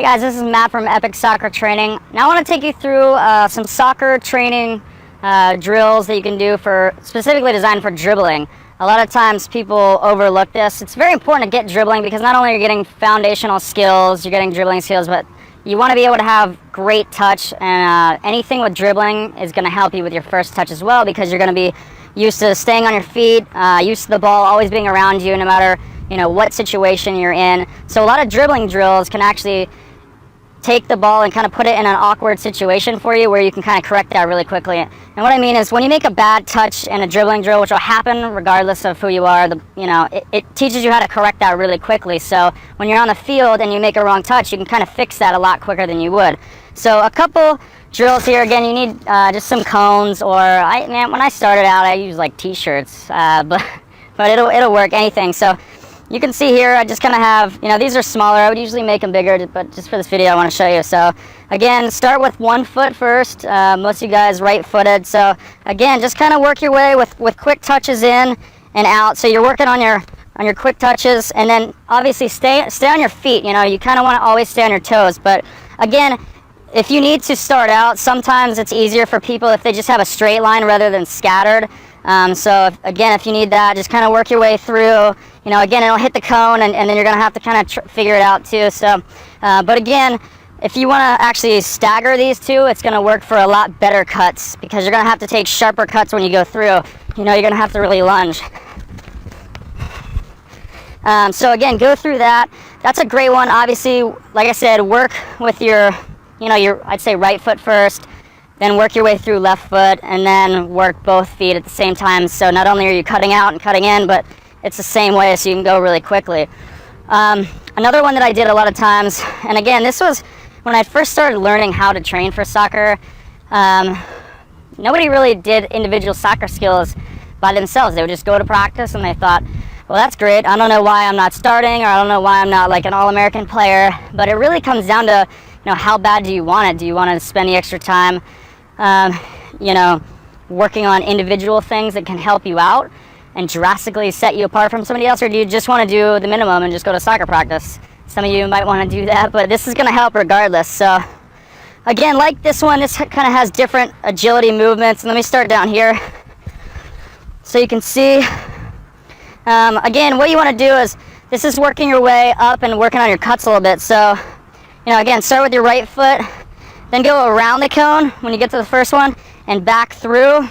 Hey guys, this is Matt from Epic Soccer Training. Now I want to take you through some soccer training drills that you can do for specifically designed for dribbling. A lot of times people overlook this. It's very important to get dribbling because not only are you getting foundational skills, you're getting dribbling skills, but you want to be able to have great touch, and anything with dribbling is going to help you with your first touch as well, because you're going to be used to staying on your feet, used to the ball always being around you no matter what situation you're in. So a lot of dribbling drills can actually take the ball and kind of put it in an awkward situation for you where you can kind of correct that really quickly. And what I mean is, when you make a bad touch in a dribbling drill, which will happen regardless of who you are, it teaches you how to correct that really quickly. So when you're on the field and you make a wrong touch, you can kind of fix that a lot quicker than you would. So a couple drills here. Again, you need just some cones, or when I started out, I used like t-shirts, but it'll work, anything. So you can see here, I just kind of have, these are smaller. I would usually make them bigger, but just for this video, I want to show you. So again, start with one foot first. Most of you guys right-footed. So again, just kind of work your way with quick touches in and out. So you're working on your quick touches, and then obviously stay on your feet. You kind of want to always stay on your toes. But again, if you need to start out, sometimes it's easier for people if they just have a straight line rather than scattered. So if you need that, just kind of work your way through. Again, it'll hit the cone, and then you're going to have to kind of figure it out too. So, but again, if you want to actually stagger these two, it's going to work for a lot better cuts, because you're going to have to take sharper cuts when you go through. You're going to have to really lunge. So again, go through that. That's a great one. Obviously, like I said, work with your I'd say right foot first, then work your way through left foot, and then work both feet at the same time. So not only are you cutting out and cutting in, but it's the same way, so you can go really quickly. Another one that I did a lot of times, and again, this was when I first started learning how to train for soccer. Nobody really did individual soccer skills by themselves. They would just go to practice and they thought, well, that's great. I don't know why I'm not starting, or I don't know why I'm not like an All-American player. But it really comes down to, how bad do you want it? Do you want to spend the extra time, working on individual things that can help you out and drastically set you apart from somebody else, or do you just want to do the minimum and just go to soccer practice? Some of you might want to do that, but this is going to help regardless. So again, like this one, this kind of has different agility movements. And let me start down here so you can see. Again, what you want to do is, this is working your way up and working on your cuts a little bit. So, again, start with your right foot, then go around the cone when you get to the first one and back through.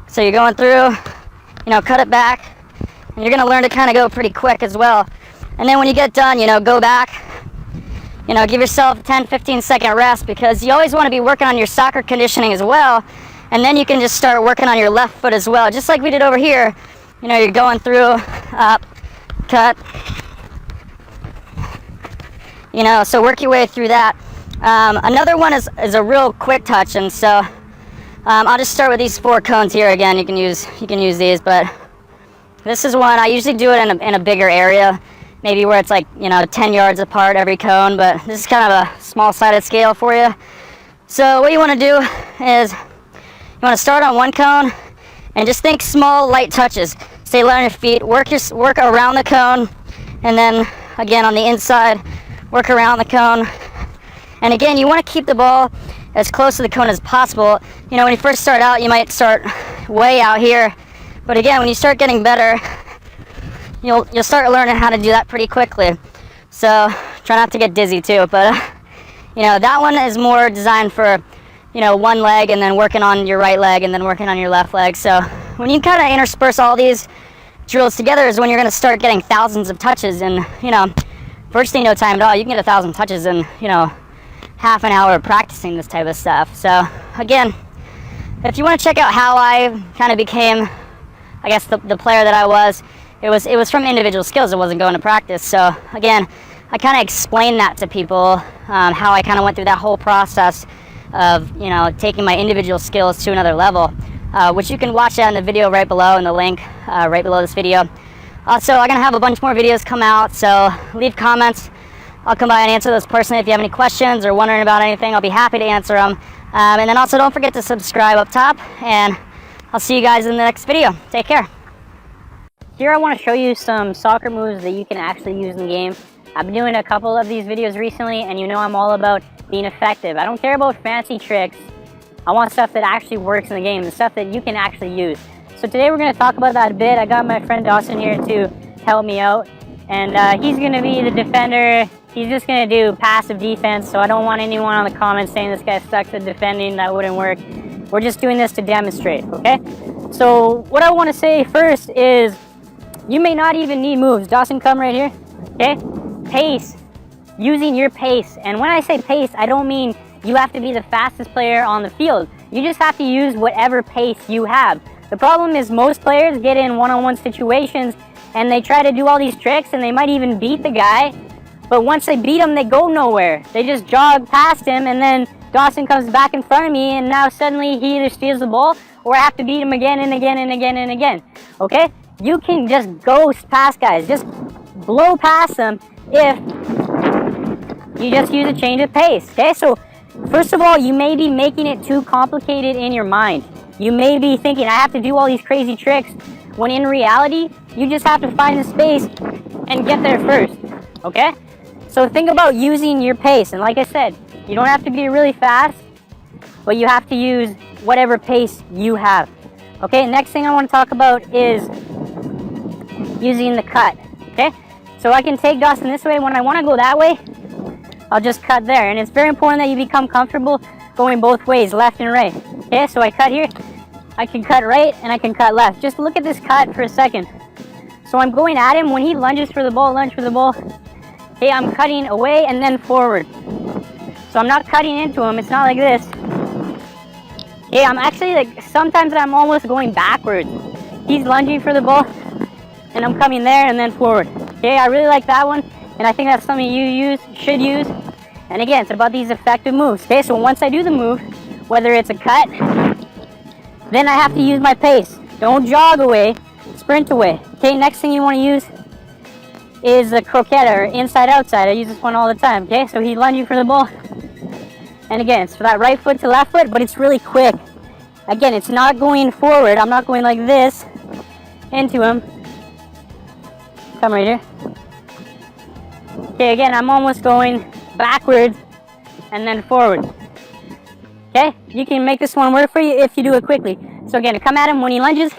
So you're going through, cut it back, and you're going to learn to kind of go pretty quick as well. And then when you get done, go back, give yourself a 10-15 second rest, because you always want to be working on your soccer conditioning as well. And then you can just start working on your left foot as well, just like we did over here. You're going through, up, cut, so work your way through that. Another one is a real quick touch, and so I'll just start with these 4 cones here. Again, you can use these, but this is one I usually do it in a bigger area, maybe where it's like 10 yards apart every cone, but this is kind of a small-sided scale for you. So what you want to do is, you want to start on one cone and just think small, light touches. Stay light on your feet, work around the cone, and then again on the inside, work around the cone. And again, you want to keep the ball as close to the cone as possible. When you first start out, you might start way out here, but again, when you start getting better, you'll start learning how to do that pretty quickly. So try not to get dizzy too, but that one is more designed for one leg, and then working on your right leg, and then working on your left leg. So when you kind of intersperse all these drills together is when you're going to start getting thousands of touches in virtually no time at all. You can get 1,000 touches in half an hour of practicing this type of stuff. So again, if you want to check out how I kind of became, I guess, the player that I was, it was from individual skills. It wasn't going to practice. So again, I kind of explained that to people, how I kind of went through that whole process of taking my individual skills to another level, which you can watch that in the video right below, in the link right below this video. Also, I'm gonna have a bunch more videos come out, so leave comments. I'll come by and answer those personally. If you have any questions or wondering about anything, I'll be happy to answer them. And then also, don't forget to subscribe up top, and I'll see you guys in the next video. Take care. Here I want to show you some soccer moves that you can actually use in the game. I've been doing a couple of these videos recently, and you know I'm all about being effective. I don't care about fancy tricks. I want stuff that actually works in the game, the stuff that you can actually use. So today we're going to talk about that a bit. I got my friend Dawson here to help me out, and he's going to be the defender. He's just going to do passive defense, so I don't want anyone on the comments saying this guy sucks at defending. That wouldn't work. We're just doing this to demonstrate, okay? So what I want to say first is you may not even need moves. Dawson, come right here, okay? Pace, using your pace. And when I say pace, I don't mean you have to be the fastest player on the field. You just have to use whatever pace you have. The problem is most players get in one-on-one situations and they try to do all these tricks and they might even beat the guy. But once they beat him, they go nowhere. They just jog past him, and then Dawson comes back in front of me, and now suddenly he either steals the ball or I have to beat him again and again and again and again. Okay? You can just ghost past guys. Just blow past them if you just use a change of pace. Okay? So first of all, you may be making it too complicated in your mind. You may be thinking, I have to do all these crazy tricks, when in reality, you just have to find the space and get there first. Okay? So think about using your pace, and like I said, you don't have to be really fast, but you have to use whatever pace you have. Okay, next thing I want to talk about is using the cut. Okay, so I can take Dawson this way. When I want to go that way, I'll just cut there, and it's very important that you become comfortable going both ways, left and right. Okay, so I cut here, I can cut right, and I can cut left. Just look at this cut for a second. So I'm going at him. When he lunges for the ball, lunge for the ball, okay, I'm cutting away and then forward. So I'm not cutting into him. It's not like this. Okay, I'm actually like, sometimes I'm almost going backwards. He's lunging for the ball and I'm coming there and then forward. Okay, I really like that one, and I think that's something you should use. And again, it's about these effective moves. Okay, so once I do the move, whether it's a cut, then I have to use my pace. Don't jog away, sprint away. Okay, next thing you want to use is the croquette, or inside-outside. I use this one all the time. Okay, so he's lunging for the ball. And again, it's for that right foot to left foot, but it's really quick. Again, it's not going forward. I'm not going like this into him. Come right here. Okay, again, I'm almost going backwards and then forward. Okay, you can make this one work for you if you do it quickly. So again, come at him when he lunges.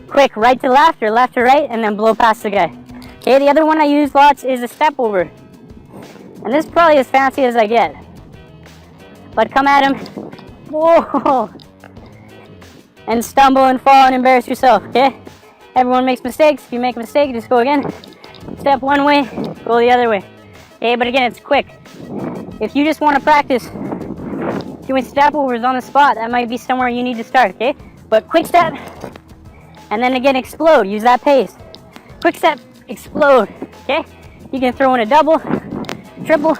Quick, right to left or left to right, and then blow past the guy. Okay, the other one I use lots is a step over. And this is probably as fancy as I get. But come at him, whoa, and stumble and fall and embarrass yourself, okay? Everyone makes mistakes. If you make a mistake, just go again. Step one way, go the other way. Okay, but again, it's quick. If you just want to practice doing step overs on the spot, that might be somewhere you need to start, okay? But quick step, and then again, explode. Use that pace. Quick step, explode, okay? You can throw in a double, triple,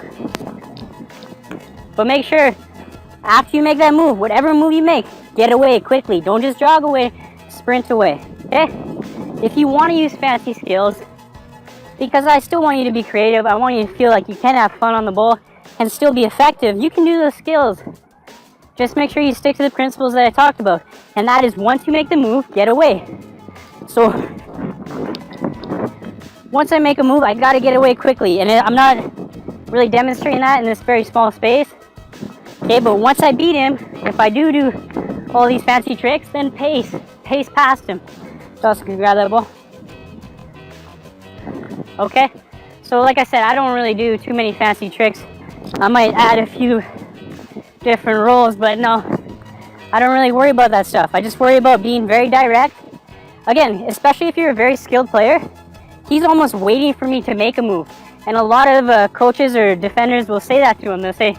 but make sure after you make that move, whatever move you make, get away quickly. Don't just jog away, sprint away, okay? If you want to use fancy skills, because I still want you to be creative, I want you to feel like you can have fun on the ball and still be effective, you can do those skills. Just make sure you stick to the principles that I talked about, and that is once you make the move, get away. So once I make a move, I gotta get away quickly, and I'm not really demonstrating that in this very small space. Okay, but once I beat him, if I do all these fancy tricks, then pace past him. Dawson, can you grab that ball? Okay, so like I said, I don't really do too many fancy tricks. I might add a few different rolls, but no, I don't really worry about that stuff. I just worry about being very direct. Again, especially if you're a very skilled player, he's almost waiting for me to make a move. And a lot of coaches or defenders will say that to him. They'll say,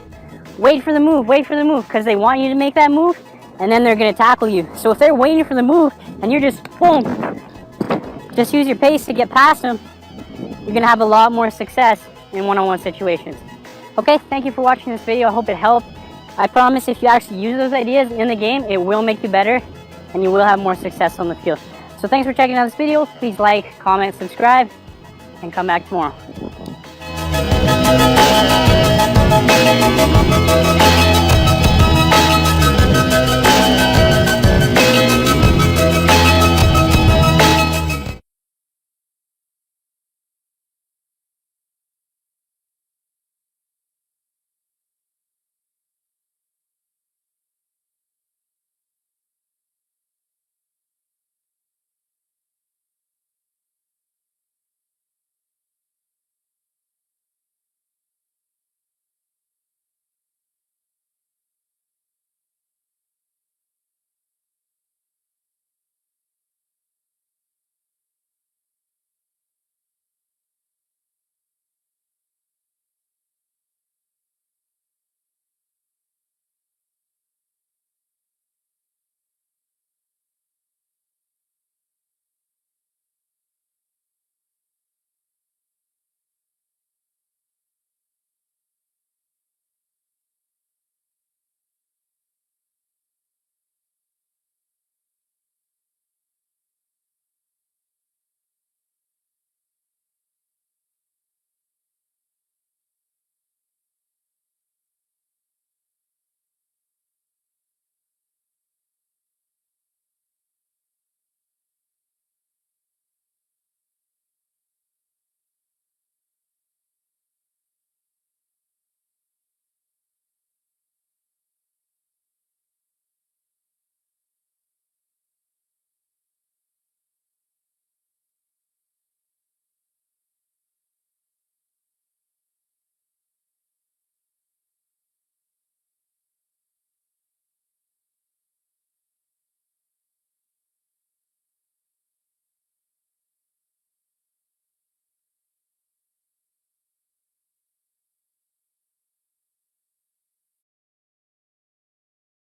wait for the move, because they want you to make that move, and then they're going to tackle you. So if they're waiting for the move, and you're just, boom, just use your pace to get past them, you're going to have a lot more success in one-on-one situations. Okay, thank you for watching this video. I hope it helped. I promise if you actually use those ideas in the game, it will make you better, and you will have more success on the field. So thanks for checking out this video. Please like, comment, subscribe, and come back tomorrow.